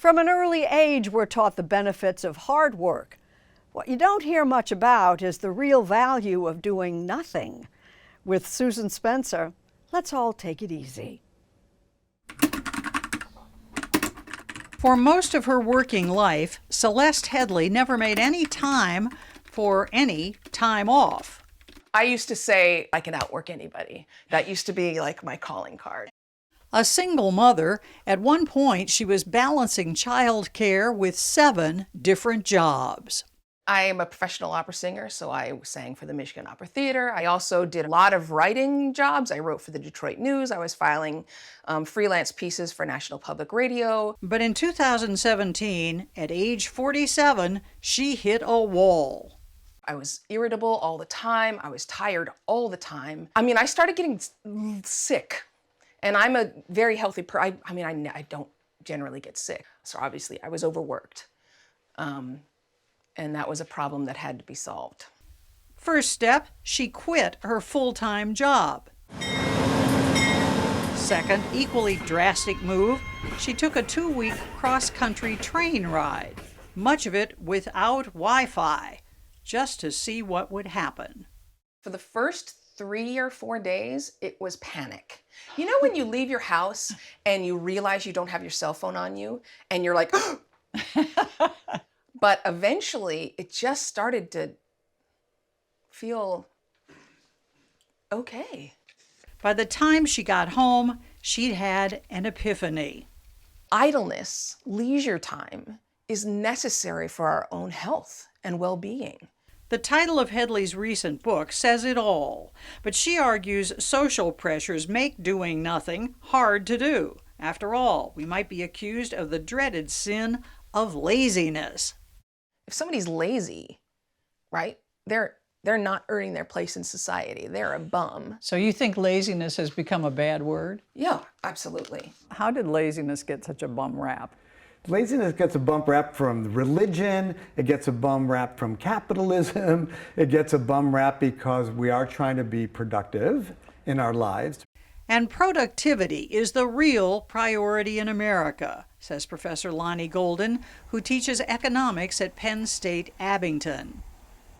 From an early age, we're taught the benefits of hard work. What you don't hear much about is the real value of doing nothing. With Susan Spencer, let's all take it easy. For most of her working life, Celeste Headley never made any time for any time off. I used to say I can outwork anybody. That used to be like my calling card. A single mother, at one point she was balancing childcare with 7 different jobs. I am a professional opera singer, so I sang for the Michigan Opera Theater. I also did a lot of writing jobs. I wrote for the Detroit News. I was filing freelance pieces for National Public Radio. But in 2017, at age 47, she hit a wall. I was irritable all the time. I was tired all the time. I mean, I started getting sick. And I'm a very healthy person. I don't generally get sick. So obviously I was overworked. And that was a problem that had to be solved. First step, she quit her full-time job. Second, equally drastic move, she took a 2-week cross-country train ride, much of it without Wi-Fi, just to see what would happen. For the first 3 or 4 days, it was panic. You know when you leave your house and you realize you don't have your cell phone on you and you're like, but eventually it just started to feel okay. By the time she got home, she'd had an epiphany. Idleness, leisure time, is necessary for our own health and well-being. The title of Headley's recent book says it all, but she argues social pressures make doing nothing hard to do. After all, we might be accused of the dreaded sin of laziness. If somebody's lazy, right, they're not earning their place in society. They're a bum. So you think laziness has become a bad word? Yeah, absolutely. How did laziness get such a bum rap? Laziness gets a bum rap from religion, it gets a bum rap from capitalism, it gets a bum rap because we are trying to be productive in our lives. And productivity is the real priority in America, says Professor Lonnie Golden, who teaches economics at Penn State Abington.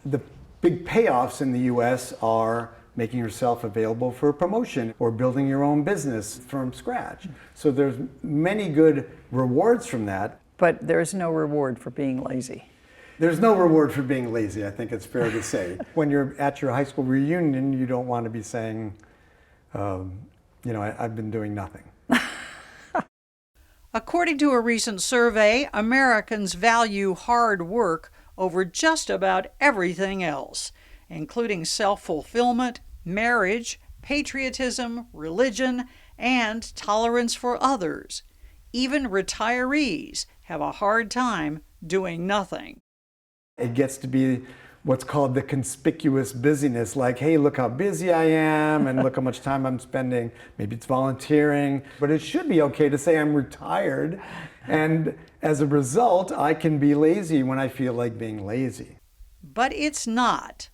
The big payoffs in the U.S. are making yourself available for a promotion or building your own business from scratch. So there's many good rewards from that. But there's no reward for being lazy. There's no reward for being lazy, I think it's fair to say. When you're at your high school reunion, you don't want to be saying, I've been doing nothing. According to a recent survey, Americans value hard work over just about everything else, including self-fulfillment, marriage, patriotism, religion, and tolerance for others. Even retirees have a hard time doing nothing. It gets to be what's called the conspicuous busyness, like, hey, look how busy I am and look how much time I'm spending. Maybe it's volunteering, but it should be okay to say I'm retired. And as a result, I can be lazy when I feel like being lazy. But it's not.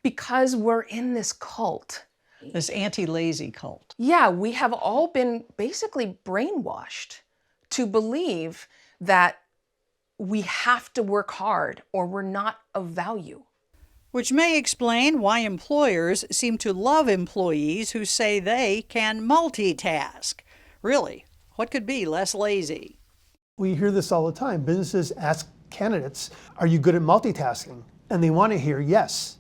Because we're in this cult. This anti-lazy cult. Yeah, we have all been basically brainwashed to believe that we have to work hard or we're not of value. Which may explain why employers seem to love employees who say they can multitask. Really, what could be less lazy? We hear this all the time. Businesses ask candidates, are you good at multitasking? And they want to hear yes.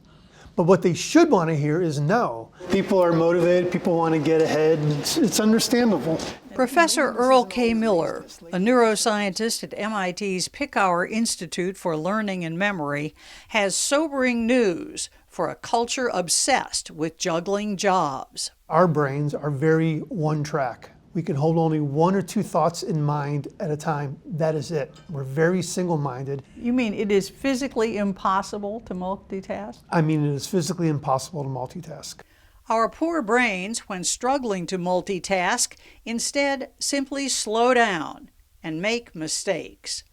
But what they should want to hear is no. People are motivated, people want to get ahead, it's understandable. Professor Earl K. Miller, a neuroscientist at MIT's Picower Institute for Learning and Memory, has sobering news for a culture obsessed with juggling jobs. Our brains are very one track. We can hold only 1 or 2 thoughts in mind at a time. That is it. We're very single-minded. You mean it is physically impossible to multitask? I mean, it is physically impossible to multitask. Our poor brains, when struggling to multitask, instead simply slow down and make mistakes.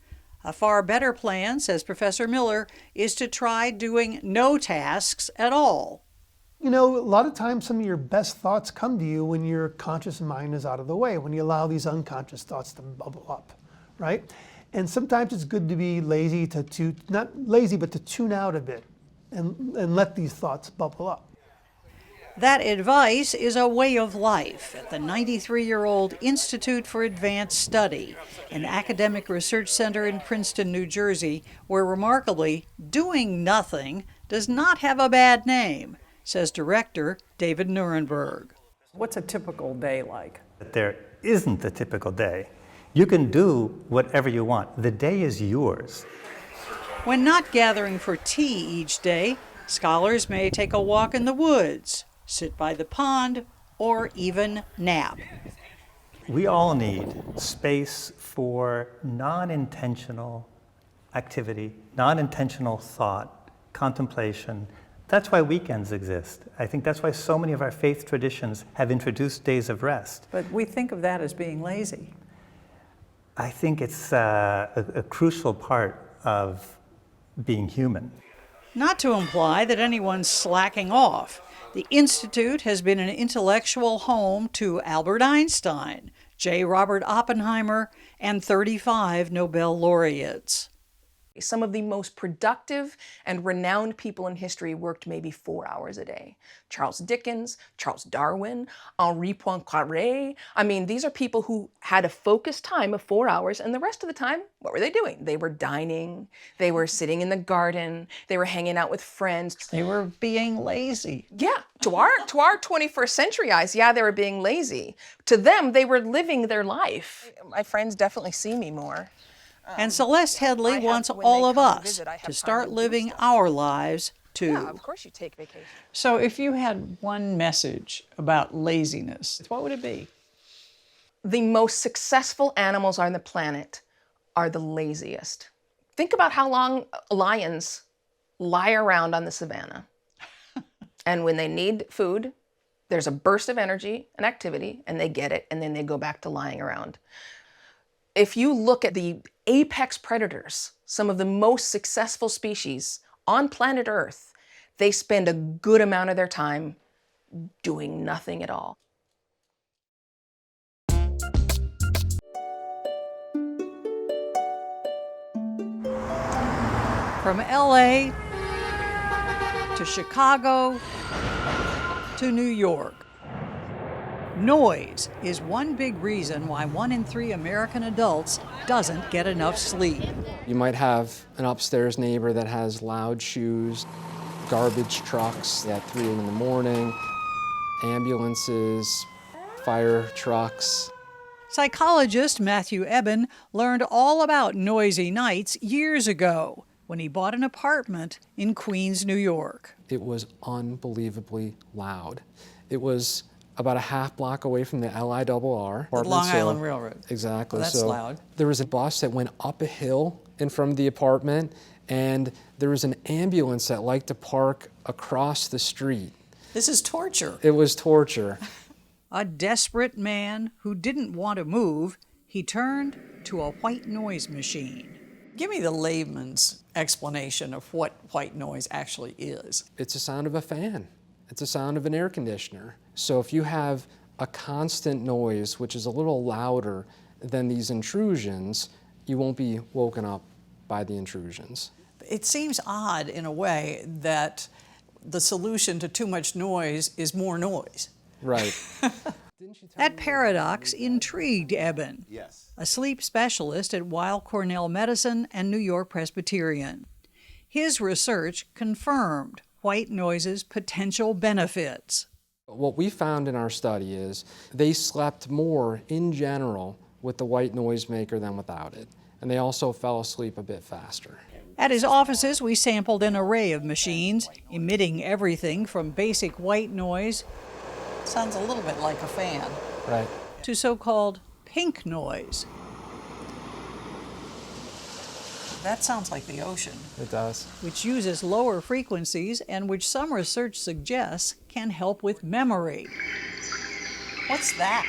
A far better plan, says Professor Miller, is to try doing no tasks at all. You know, a lot of times some of your best thoughts come to you when your conscious mind is out of the way, when you allow these unconscious thoughts to bubble up, right? And sometimes it's good to be lazy not lazy, but to tune out a bit and let these thoughts bubble up. That advice is a way of life at the 93-year-old Institute for Advanced Study, an academic research center in Princeton, New Jersey, where remarkably, doing nothing does not have a bad name, says director David Nuremberg. What's a typical day like? There isn't a typical day. You can do whatever you want. The day is yours. When not gathering for tea each day, scholars may take a walk in the woods, sit by the pond, or even nap. We all need space for non-intentional activity, non-intentional thought, contemplation. That's why weekends exist. I think that's why so many of our faith traditions have introduced days of rest. But we think of that as being lazy. I think it's a crucial part of being human. Not to imply that anyone's slacking off. The Institute has been an intellectual home to Albert Einstein, J. Robert Oppenheimer, and 35 Nobel laureates. Some of the most productive and renowned people in history worked maybe 4 hours a day. Charles Dickens, Charles Darwin, Henri Poincaré. I mean, these are people who had a focused time of 4 hours, and the rest of the time, what were they doing? They were dining, they were sitting in the garden, they were hanging out with friends. They were being lazy. Yeah, to our 21st century eyes, yeah, they were being lazy. To them, they were living their life. My friends definitely see me more. And Celeste Headley wants when all they of come and us visit, I have to time start to do living stuff. our lives too. Yeah, of course you take vacation. So if you had one message about laziness, what would it be? The most successful animals on the planet are the laziest. Think about how long lions lie around on the savannah. And when they need food, there's a burst of energy and activity, and they get it, and then they go back to lying around. If you look at the apex predators, some of the most successful species on planet Earth, they spend a good amount of their time doing nothing at all. From LA to Chicago to New York. Noise is one big reason why 1 in 3 American adults doesn't get enough sleep. You might have an upstairs neighbor that has loud shoes, garbage trucks at 3 in the morning, ambulances, fire trucks. Psychologist Matthew Eben learned all about noisy nights years ago when he bought an apartment in Queens, New York. It was unbelievably loud. It was about a half block away from the LIRR. The Long Island Railroad. Exactly. Well, that's so loud. There was a bus that went up a hill in front of the apartment, and there was an ambulance that liked to park across the street. This is torture. It was torture. A desperate man who didn't want to move, he turned to a white noise machine. Give me the layman's explanation of what white noise actually is. It's the sound of a fan. It's the sound of an air conditioner. So if you have a constant noise, which is a little louder than these intrusions, you won't be woken up by the intrusions. It seems odd in a way that the solution to too much noise is more noise. Right. That paradox intrigued Eben, a sleep specialist at Weill Cornell Medicine and New York Presbyterian. His research confirmed white noise's potential benefits. What we found in our study is they slept more in general with the white noisemaker than without it. And they also fell asleep a bit faster. At his offices, we sampled an array of machines, emitting everything from basic white noise, sounds a little bit like a fan, Right. to so-called pink noise. That sounds like the ocean, It does. which uses lower frequencies and which some research suggests can help with memory. What's that?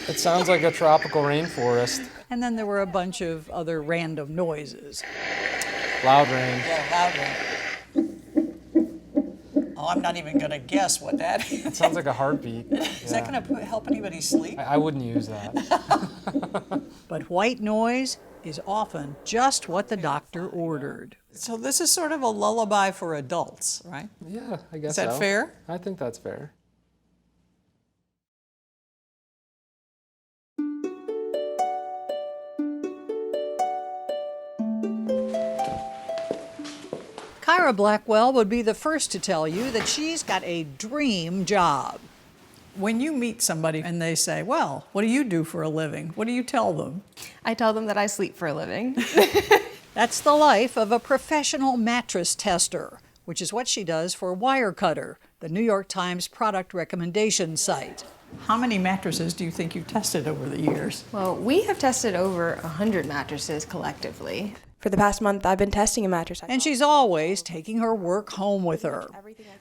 It sounds like a tropical rainforest. And then there were a bunch of other random noises. Loud rain. Yeah, loud rain. Oh, I'm not even going to guess what that is. It sounds like a heartbeat. Is that going to help anybody sleep? I wouldn't use that. But white noise is often just what the doctor ordered. So this is sort of a lullaby for adults, right? Yeah, I guess Is that so. fair? I think that's fair. Kyra Blackwell would be the first to tell you that she's got a dream job. When you meet somebody and they say, well, what do you do for a living? What do you tell them? I tell them that I sleep for a living. That's the life of a professional mattress tester, which is what she does for Wirecutter, the New York Times product recommendation site. How many mattresses do you think you've tested over the years? Well, we have tested over 100 mattresses collectively. For the past month, I've been testing a mattress. And she's always taking her work home with her.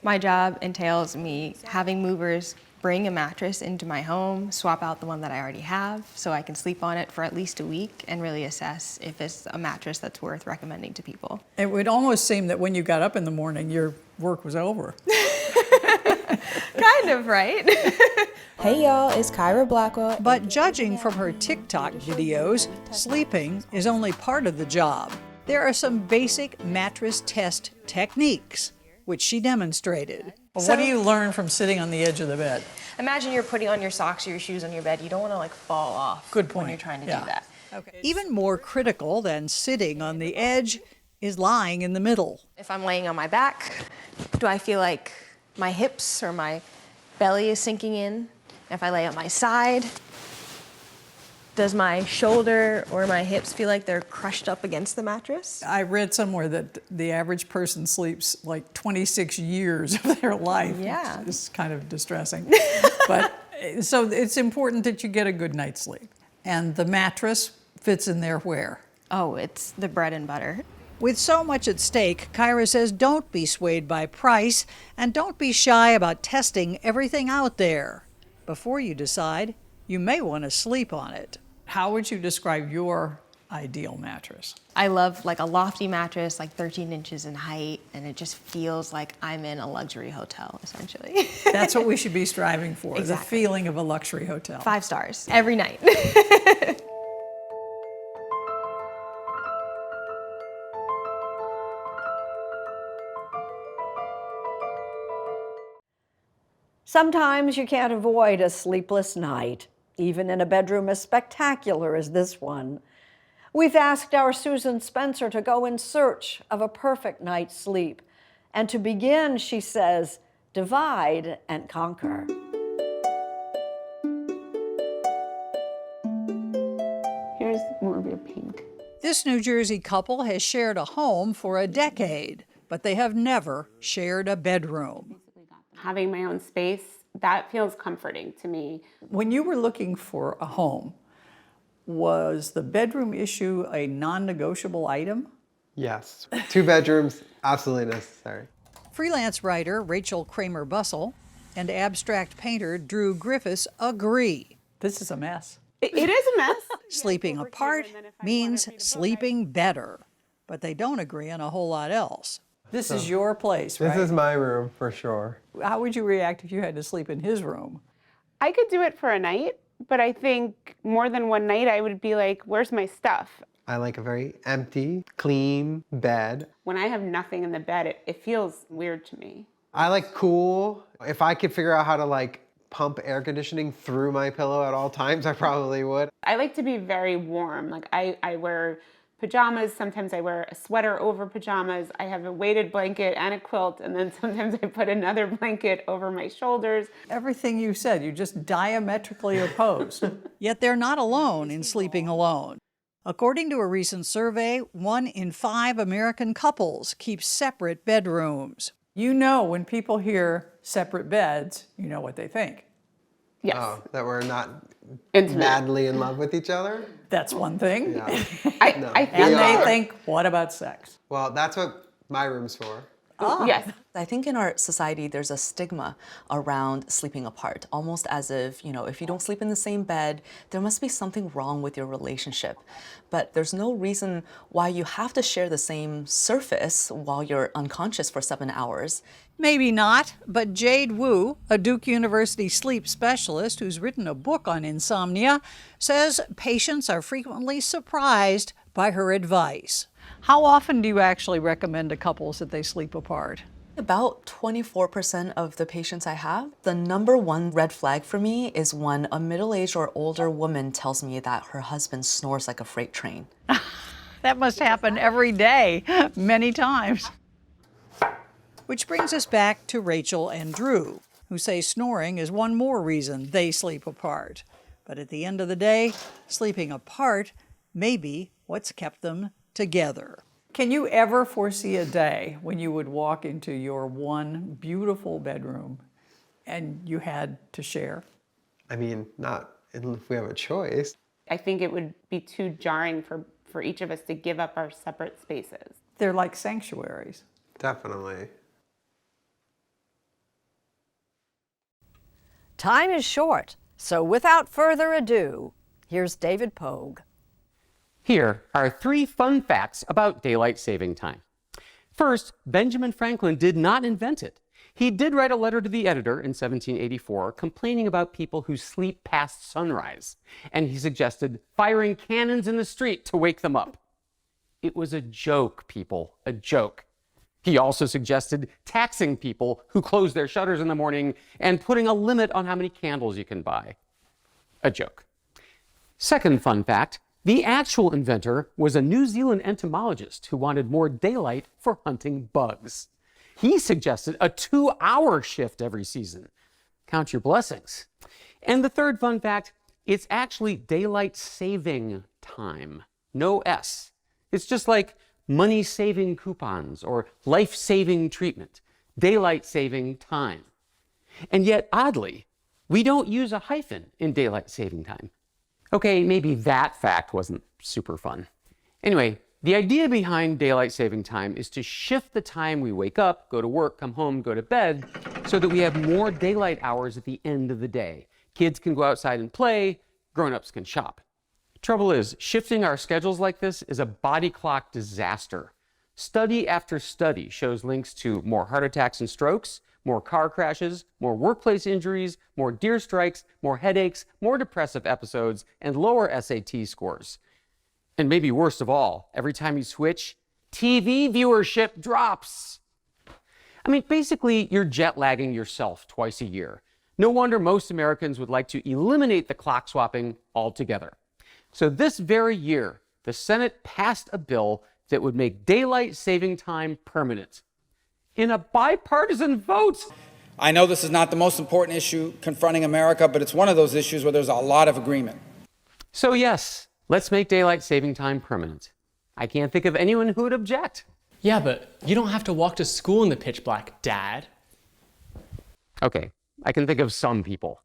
My job entails me having movers bring a mattress into my home, swap out the one that I already have so I can sleep on it for at least a week and really assess if it's a mattress that's worth recommending to people. It would almost seem that when you got up in the morning, your work was over. Kind of, right? Hey y'all, it's Kyra Blackwell. But judging from her TikTok videos, sleeping is only part of the job. There are some basic mattress test techniques, which she demonstrated. Well, what do you learn from sitting on the edge of the bed? Imagine you're putting on your socks or your shoes on your bed. You don't want to fall off. Good point. When you're trying to Yeah. do that. Okay. Even more critical than sitting on the edge is lying in the middle. If I'm laying on my back, do I feel like my hips or my belly is sinking in? If I lay on my side, does my shoulder or my hips feel like they're crushed up against the mattress? I read somewhere that the average person sleeps like 26 years of their life. Yeah. It's kind of distressing. But so it's important that you get a good night's sleep. And the mattress fits in there where? Oh, it's the bread and butter. With so much at stake, Kyra says don't be swayed by price and don't be shy about testing everything out there. Before you decide, you may want to sleep on it. How would you describe your ideal mattress? I love like a lofty mattress, like 13 inches in height, and it just feels like I'm in a luxury hotel, essentially. That's what we should be striving for, Exactly. the feeling of a luxury hotel. 5 stars every night. Sometimes you can't avoid a sleepless night, even in a bedroom as spectacular as this one. We've asked our Susan Spencer to go in search of a perfect night's sleep. And to begin, she says, divide and conquer. Here's more of your pink. This New Jersey couple has shared a home for a decade, but they have never shared a bedroom. Having my own space, that feels comforting to me. When you were looking for a home, was the bedroom issue a non-negotiable item? Yes. 2 bedrooms, absolutely necessary. Freelance writer Rachel Kramer Bussell and abstract painter Drew Griffiths agree. This is a mess. It is a mess. Sleeping apart means sleeping better, but they don't agree on a whole lot else. This is your place, right? This is my room for sure. How would you react if you had to sleep in his room? I could do it for a night, but I think more than one night I would be like, where's my stuff? I like a very empty, clean bed. When I have nothing in the bed, it feels weird to me. I like cool. If I could figure out how to like pump air conditioning through my pillow at all times, I probably would. I like to be very warm. Like I wear pajamas, sometimes I wear a sweater over pajamas. I have a weighted blanket and a quilt, and then sometimes I put another blanket over my shoulders. Everything you said, you're just diametrically opposed. Yet they're not alone in sleeping alone. According to a recent survey, 1 in 5 American couples keep separate bedrooms. You know, when people hear separate beds, you know what they think. Yes. Oh, that we're not Intimate. madly in love with each other? That's one thing. Yeah. I No. think And they are. think, what about sex? Well, that's what my room's for. Yes. I think in our society, there's a stigma around sleeping apart, almost as if, if you don't sleep in the same bed, there must be something wrong with your relationship. But there's no reason why you have to share the same surface while you're unconscious for 7 hours. Maybe not, but Jade Wu, a Duke University sleep specialist who's written a book on insomnia, says patients are frequently surprised by her advice. How often do you actually recommend to couples that they sleep apart? About 24% of the patients I have, the number one red flag for me is when a middle-aged or older woman tells me that her husband snores like a freight train. That must happen every day, many times. Which brings us back to Rachel and Drew, who say snoring is one more reason they sleep apart. But at the end of the day, sleeping apart may be what's kept them together. Can you ever foresee a day when you would walk into your one beautiful bedroom and you had to share? I mean, not if we have a choice. I think it would be too jarring for each of us to give up our separate spaces. They're like sanctuaries. Definitely. Time is short, so without further ado, here's David Pogue. Here are 3 fun facts about daylight saving time. First, Benjamin Franklin did not invent it. He did write a letter to the editor in 1784 complaining about people who sleep past sunrise, and he suggested firing cannons in the street to wake them up. It was a joke, people, a joke. He also suggested taxing people who close their shutters in the morning and putting a limit on how many candles you can buy. A joke. Second fun fact, the actual inventor was a New Zealand entomologist who wanted more daylight for hunting bugs. He suggested a 2-hour shift every season. Count your blessings. And the third fun fact, it's actually daylight saving time. No S. It's just like money-saving coupons or life-saving treatment. Daylight saving time. And yet, oddly, we don't use a hyphen in daylight saving time. Okay, maybe that fact wasn't super fun. Anyway, the idea behind daylight saving time is to shift the time we wake up, go to work, come home, go to bed, so that we have more daylight hours at the end of the day. Kids can go outside and play, grown-ups can shop. Trouble is, shifting our schedules like this is a body clock disaster. Study after study shows links to more heart attacks and strokes, more car crashes, more workplace injuries, more deer strikes, more headaches, more depressive episodes, and lower SAT scores. And maybe worst of all, every time you switch, TV viewership drops. I mean, basically, you're jet lagging yourself twice a year. No wonder most Americans would like to eliminate the clock swapping altogether. So this very year, the Senate passed a bill that would make daylight saving time permanent. In a bipartisan vote. I know this is not the most important issue confronting America, but it's one of those issues where there's a lot of agreement. So yes, let's make daylight saving time permanent. I can't think of anyone who would object. Yeah, but you don't have to walk to school in the pitch black, Dad. Okay, I can think of some people.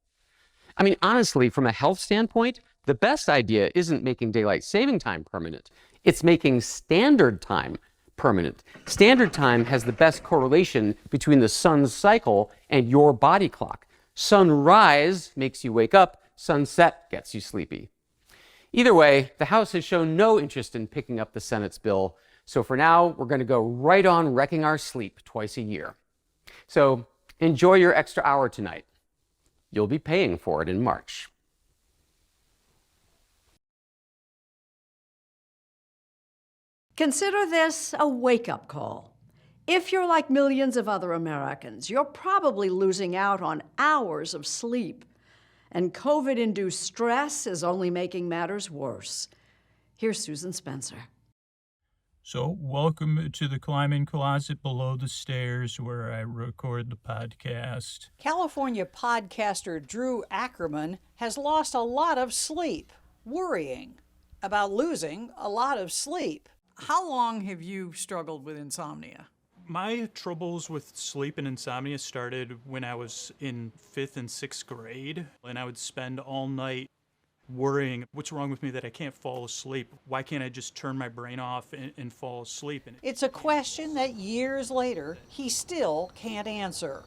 I mean, honestly, from a health standpoint, the best idea isn't making daylight saving time permanent. It's making standard time permanent. Standard time has the best correlation between the sun's cycle and your body clock. Sunrise makes you wake up, sunset gets you sleepy. Either way, the House has shown no interest in picking up the Senate's bill, so for now, we're going to go right on wrecking our sleep twice a year. So enjoy your extra hour tonight. You'll be paying for it in March. Consider this a wake-up call. If you're like millions of other Americans, you're probably losing out on hours of sleep. And COVID-induced stress is only making matters worse. Here's Susan Spencer. So, welcome to the climbing closet below the stairs where I record the podcast. California podcaster Drew Ackerman has lost a lot of sleep, worrying about losing a lot of sleep. How long have you struggled with insomnia? My troubles with sleep and insomnia started when I was in 5th and 6th grade, and I would spend all night worrying, what's wrong with me that I can't fall asleep? Why can't I just turn my brain off and fall asleep? And It's a question that years later he still can't answer.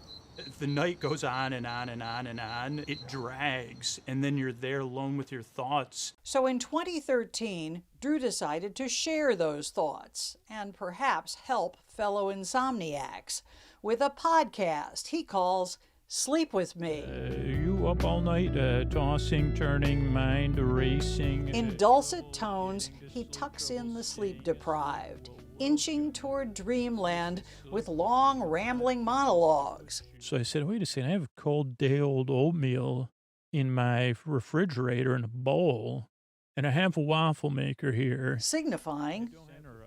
the night goes on and on and on and on. It drags, and then you're there alone with your thoughts. So in 2013, Drew decided to share those thoughts and perhaps help fellow insomniacs with a podcast he calls Sleep With Me. You up all night, tossing, turning, mind racing. In dulcet tones, he tucks in the sleep-deprived, inching toward dreamland with long, rambling monologues. So I said, wait a second, I have cold day-old oatmeal in my refrigerator in a bowl, and I have a waffle maker here. Signifying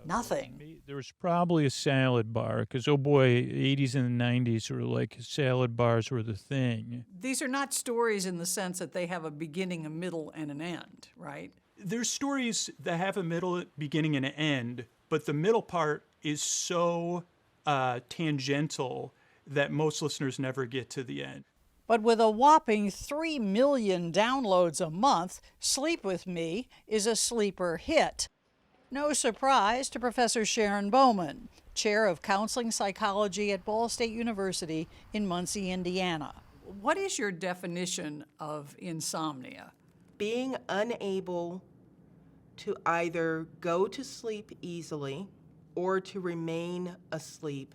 nothing. There was probably a salad bar, because, oh boy, 80s and the 90s were like salad bars were the thing. These are not stories in the sense that they have a beginning, a middle, and an end, right? There's stories that have a middle, beginning, and an end, but the middle part is so tangential that most listeners never get to the end. But with a whopping 3 million downloads a month, Sleep With Me is a sleeper hit. No surprise to Professor Sharon Bowman, Chair of Counseling Psychology at Ball State University in Muncie, Indiana. What is your definition of insomnia? Being unable to either go to sleep easily or to remain asleep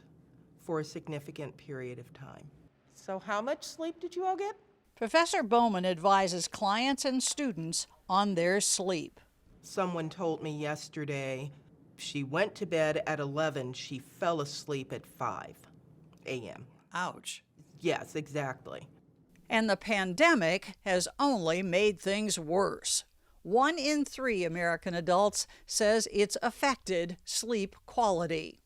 for a significant period of time. So how much sleep did you all get? Professor Bowman advises clients and students on their sleep. Someone told me yesterday she went to bed at 11, she fell asleep at 5 a.m. Ouch. Yes, exactly. And the pandemic has only made things worse. 1 in 3 American adults says it's affected sleep quality.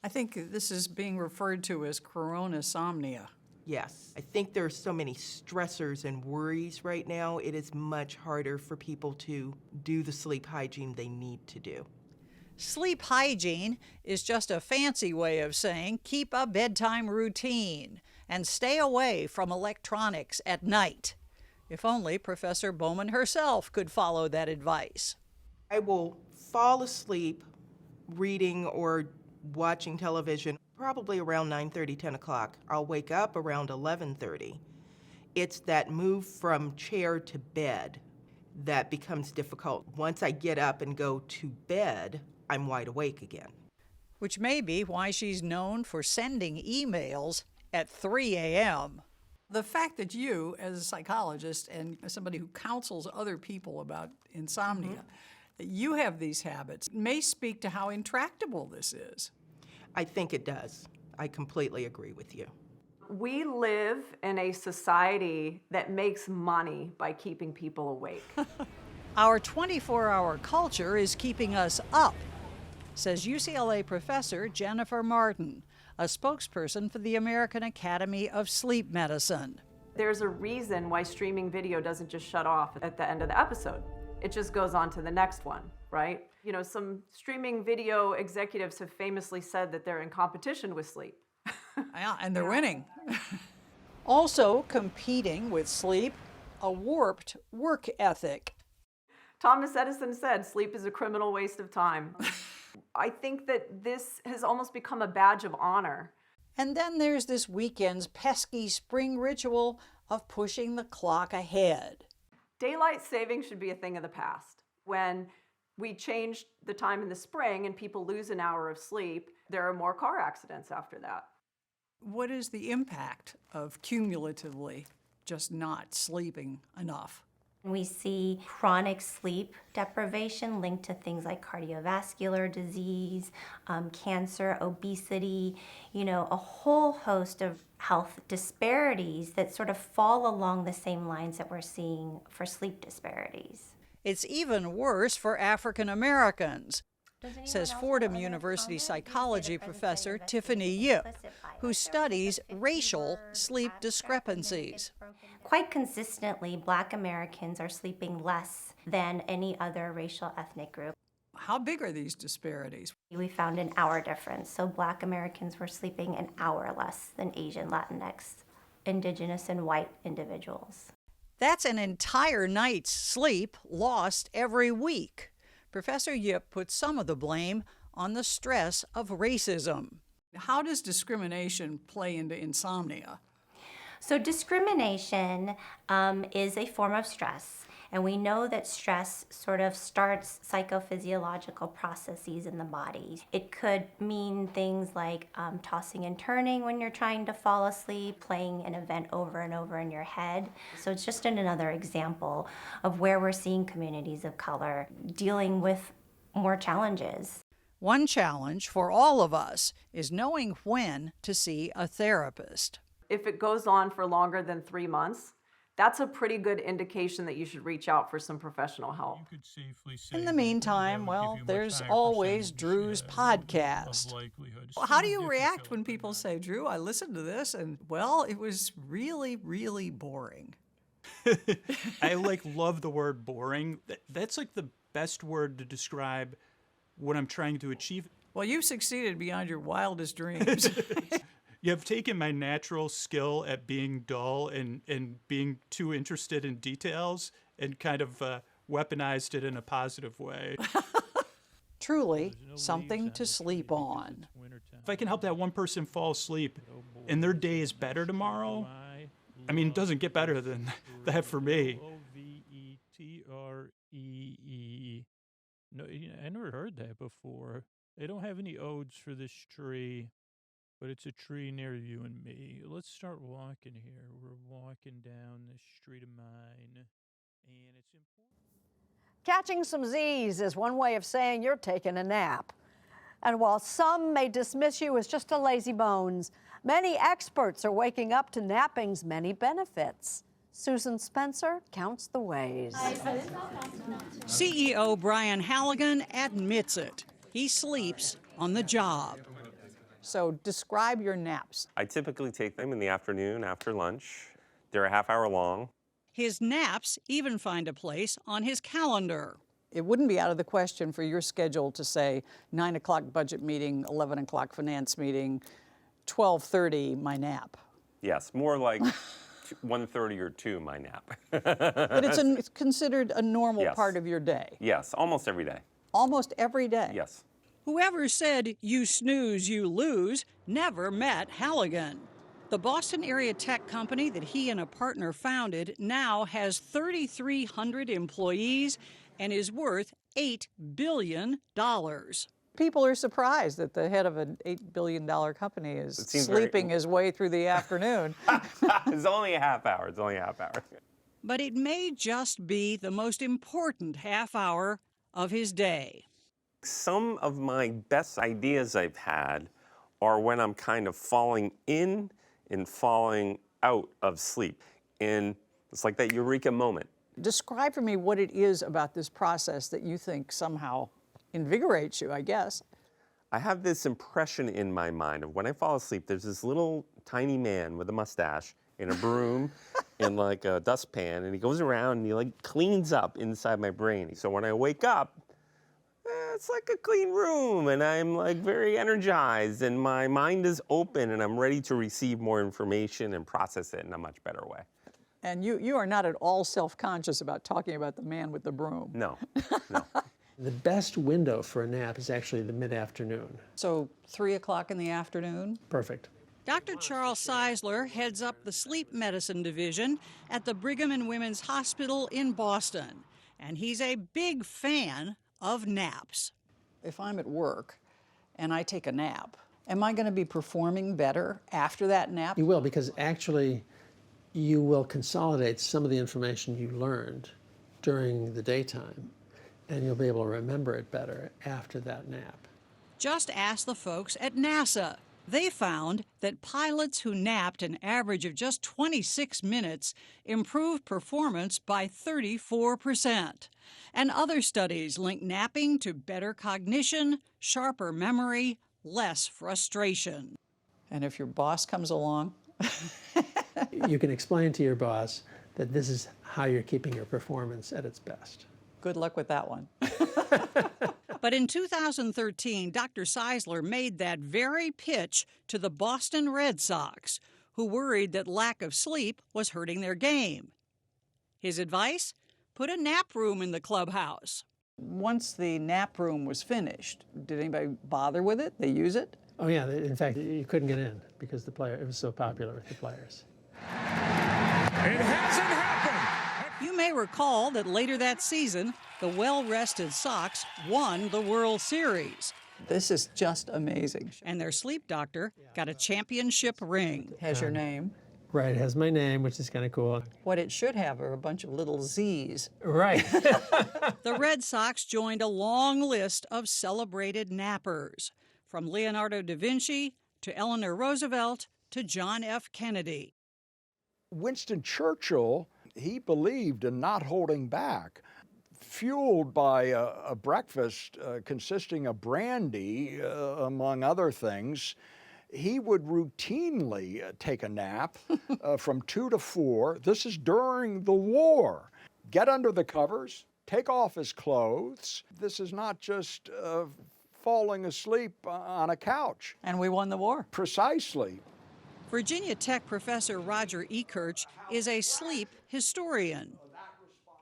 I think this is being referred to as coronasomnia. Yes. I think there are so many stressors and worries right now, it is much harder for people to do the sleep hygiene they need to do. Sleep hygiene is just a fancy way of saying keep a bedtime routine and stay away from electronics at night. If only Professor Bowman herself could follow that advice. I will fall asleep reading or watching television probably around 9:30, 10 o'clock. I'll wake up around 11:30. It's that move from chair to bed that becomes difficult. Once I get up and go to bed, I'm wide awake again. Which may be why she's known for sending emails at 3 a.m. The fact that you, as a psychologist and as somebody who counsels other people about insomnia, that you have these habits may speak to how intractable this is. I think it does. I completely agree with you. We live in a society that makes money by keeping people awake. Our 24-hour culture is keeping us up, says UCLA professor Jennifer Martin, a spokesperson for the American Academy of Sleep Medicine. There's a reason why streaming video doesn't just shut off at the end of the episode. It just goes on to the next one, right? You know, some streaming video executives have famously said that they're in competition with sleep. Yeah, and they're winning. Also competing with sleep, a warped work ethic. Thomas Edison said sleep is a criminal waste of time. I think that this has almost become a badge of honor. And then there's this weekend's pesky spring ritual of pushing the clock ahead. Daylight saving should be a thing of the past. When we changed the time in the spring and people lose an hour of sleep, there are more car accidents after that. What is the impact of cumulatively just not sleeping enough? We see chronic sleep deprivation linked to things like cardiovascular disease, cancer, obesity, a whole host of health disparities that sort of fall along the same lines that we're seeing for sleep disparities. It's even worse for African Americans, says Fordham University psychology professor Tiffany Yip, who studies racial sleep discrepancies. Quite consistently, Black Americans are sleeping less than any other racial ethnic group. How big are these disparities? We found an hour difference. So Black Americans were sleeping an hour less than Asian, Latinx, Indigenous, and white individuals. That's an entire night's sleep lost every week. Professor Yip puts some of the blame on the stress of racism. How does discrimination play into insomnia? So discrimination is a form of stress, and we know that stress sort of starts psychophysiological processes in the body. It could mean things like tossing and turning when you're trying to fall asleep, playing an event over and over in your head. So it's just another example of where we're seeing communities of color dealing with more challenges. One challenge for all of us is knowing when to see a therapist. If it goes on for longer than 3 months, that's a pretty good indication that you should reach out for some professional help. In the meantime, well, there's always Drew's podcast. How do you react when people say, Drew, I listened to this and, well, it was really, really boring? I love the word boring. That's like the best word to describe what I'm trying to achieve. Well, you've succeeded beyond your wildest dreams. You have taken my natural skill at being dull and being too interested in details and kind of weaponized it in a positive way. Truly, something to sleep on. If I can help that one person fall asleep and their day is better tomorrow, I mean, it doesn't get better than that for me. Ovetree. No, I never heard that before. They don't have any odes for this tree, but it's a tree near you and me. Let's start walking here. We're walking down this street of mine, and it's important. Catching some Z's is one way of saying you're taking a nap. And while some may dismiss you as just a lazy bones, many experts are waking up to napping's many benefits. Susan Spencer counts the ways. CEO Brian Halligan admits it. He sleeps on the job. So describe your naps. I typically take them in the afternoon after lunch. They're a half hour long. His naps even find a place on his calendar. It wouldn't be out of the question for your schedule to say 9 o'clock budget meeting, 11 o'clock finance meeting, 12:30 my nap. Yes, more like 1:30 or 2 my nap. But it's considered a normal part of your day. Yes, almost every day. Almost every day? Yes. Whoever said you snooze, you lose never met Halligan. The Boston area tech company that he and a partner founded now has 3,300 employees and is worth $8 billion. People are surprised that the head of an $8 billion company is sleeping his way through the afternoon. It's only a half hour. But it may just be the most important half hour of his day. Some of my best ideas I've had are when I'm kind of falling in and falling out of sleep. And it's like that eureka moment. Describe for me what it is about this process that you think somehow invigorates you, I guess. I have this impression in my mind of when I fall asleep, there's this little tiny man with a mustache and a broom and like a dustpan, and he goes around and he like cleans up inside my brain. So when I wake up, it's like a clean room, and I'm like very energized, and my mind is open, and I'm ready to receive more information and process it in a much better way. And you are not at all self-conscious about talking about the man with the broom. No. The best window for a nap is actually the mid-afternoon. So 3 o'clock in the afternoon? Perfect. Dr. Charles Seisler heads up the sleep medicine division at the Brigham and Women's Hospital in Boston, and he's a big fan of naps. If I'm at work and I take a nap, am I going to be performing better after that nap? You will, because actually you will consolidate some of the information you learned during the daytime, and you'll be able to remember it better after that nap. Just ask the folks at NASA. They found that pilots who napped an average of just 26 minutes improved performance by 34%. And other studies link napping to better cognition, sharper memory, less frustration. And if your boss comes along? You can explain to your boss that this is how you're keeping your performance at its best. Good luck with that one. But in 2013, Dr. Seisler made that very pitch to the Boston Red Sox, who worried that lack of sleep was hurting their game. His advice? Put a nap room in the clubhouse. Once the nap room was finished, did anybody bother with it? They use it? Oh yeah, in fact, you couldn't get in because it was so popular with the players. It hasn't happened! You may recall that later that season, the well-rested Sox won the World Series. This is just amazing. And their sleep doctor got a championship ring. Has your name. Right, it has my name, which is kind of cool. What it should have are a bunch of little Z's. Right. The Red Sox joined a long list of celebrated nappers, from Leonardo da Vinci to Eleanor Roosevelt to John F. Kennedy. Winston Churchill, he believed in not holding back. Fueled by a breakfast consisting of brandy, among other things, he would routinely take a nap from 2 to 4. This is during the war. Get under the covers, take off his clothes. This is not just falling asleep on a couch. And we won the war. Precisely. Virginia Tech professor Roger Ekirch is a sleep historian.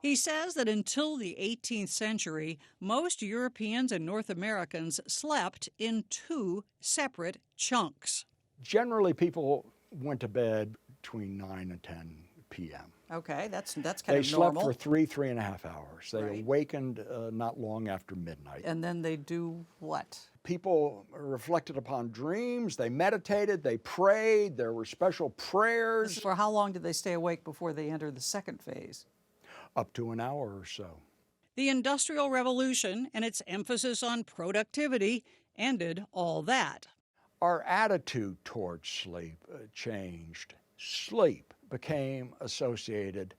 He says that until the 18th century, most Europeans and North Americans slept in 2 separate chunks. Generally, people went to bed between 9 and 10 p.m. Okay, that's kind They of slept normal. for 3.5 hours. They awakened not long after midnight. And then they do what? People reflected upon dreams, they meditated, they prayed, there were special prayers. For how long did they stay awake before they enter the second phase? Up to an hour or so. The Industrial Revolution and its emphasis on productivity ended all that. Our attitude towards sleep changed. Sleep became associated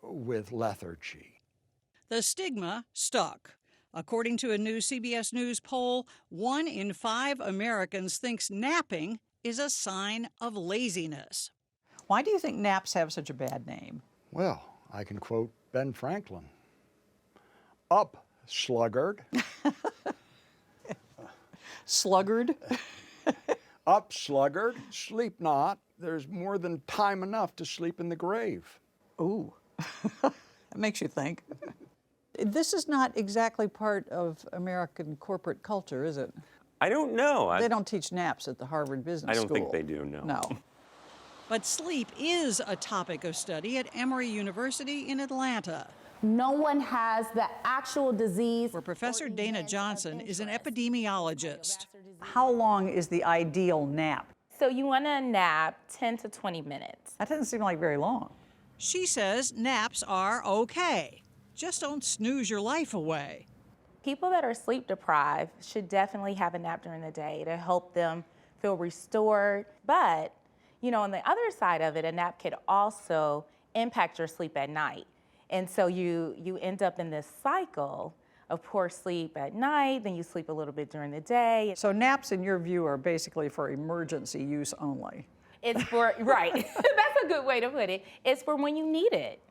with lethargy. The stigma stuck. According to a new CBS News poll, 1 in 5 Americans thinks napping is a sign of laziness. Why do you think naps have such a bad name? Well, I can quote Ben Franklin. Up, sluggard. Sluggard? Up, sluggard, sleep not. There's more than time enough to sleep in the grave. Ooh, that makes you think. This is not exactly part of American corporate culture, is it? I don't know. They don't teach naps at the Harvard Business School. I don't think they do, no. No. But sleep is a topic of study at Emory University in Atlanta. No one has the actual disease. Where Professor Dana Johnson is an epidemiologist. How long is the ideal nap? So you want to nap 10 to 20 minutes. That doesn't seem like very long. She says naps are okay. Just don't snooze your life away. People that are sleep deprived should definitely have a nap during the day to help them feel restored. But, you know, on the other side of it, a nap could also impact your sleep at night. And so you end up in this cycle of poor sleep at night, then you sleep a little bit during the day. So naps, in your view, are basically for emergency use only. It's for, right, that's a good way to put it. It's for when you need it.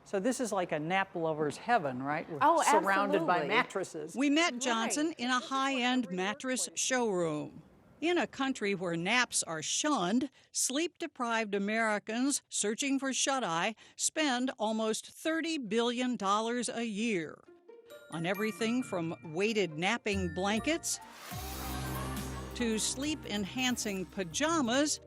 So this is like a nap lover's heaven, right? We're Oh, surrounded by absolutely. mattresses. We met Johnson in a high-end mattress showroom. In a country where naps are shunned, sleep-deprived Americans searching for shut-eye spend almost $30 billion a year on everything from weighted napping blankets to sleep-enhancing pajamas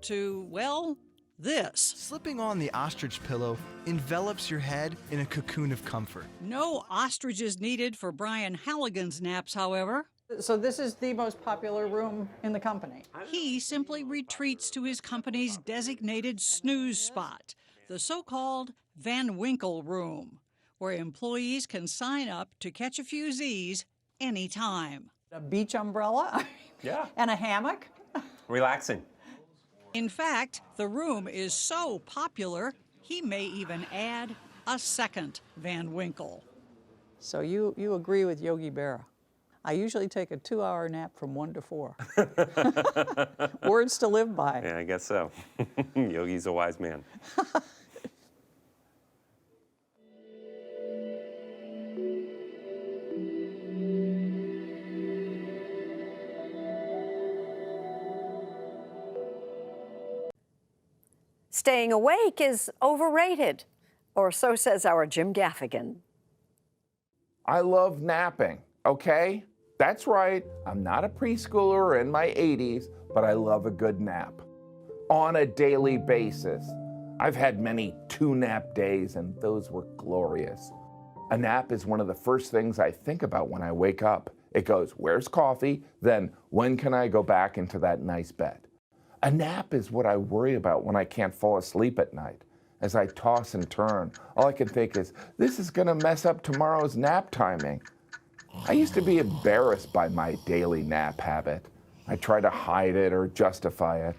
to, well, this. Slipping on the ostrich pillow envelops your head in a cocoon of comfort. No ostriches needed for Brian Halligan's naps, however. So this is the most popular room in the company. He simply retreats to his company's designated snooze spot, the so-called Van Winkle room, where employees can sign up to catch a few Z's anytime. A beach umbrella? Yeah. And a hammock? Relaxing. In fact, the room is so popular, he may even add a second Van Winkle. So you agree with Yogi Berra. I usually take a 2-hour nap from 1 to 4. Words to live by. Yeah, I guess so. Yogi's a wise man. Staying awake is overrated. Or so says our Jim Gaffigan. I love napping, okay? That's right, I'm not a preschooler or in my 80s, but I love a good nap. On a daily basis. I've had many 2-nap days, and those were glorious. A nap is one of the first things I think about when I wake up. It goes, where's coffee? Then, when can I go back into that nice bed? A nap is what I worry about when I can't fall asleep at night. As I toss and turn, all I can think is, this is gonna mess up tomorrow's nap timing. I used to be embarrassed by my daily nap habit. I try to hide it or justify it.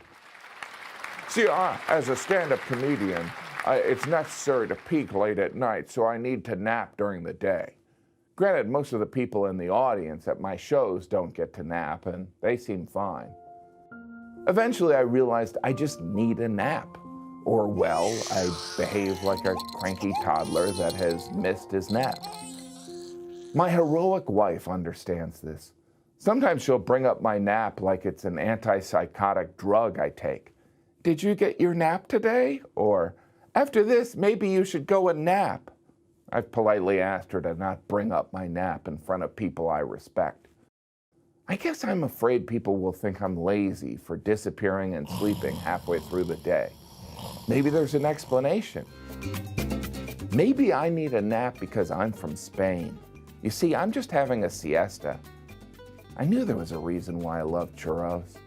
See, as a stand-up comedian, it's necessary to peak late at night, so I need to nap during the day. Granted, most of the people in the audience at my shows don't get to nap, and they seem fine. Eventually, I realized I just need a nap. Or, well, I behave like a cranky toddler that has missed his nap. My heroic wife understands this. Sometimes she'll bring up my nap like it's an antipsychotic drug I take. Did you get your nap today? Or, after this, maybe you should go and nap. I've politely asked her to not bring up my nap in front of people I respect. I guess I'm afraid people will think I'm lazy for disappearing and sleeping halfway through the day. Maybe there's an explanation. Maybe I need a nap because I'm from Spain. You see, I'm just having a siesta. I knew there was a reason why I love churros.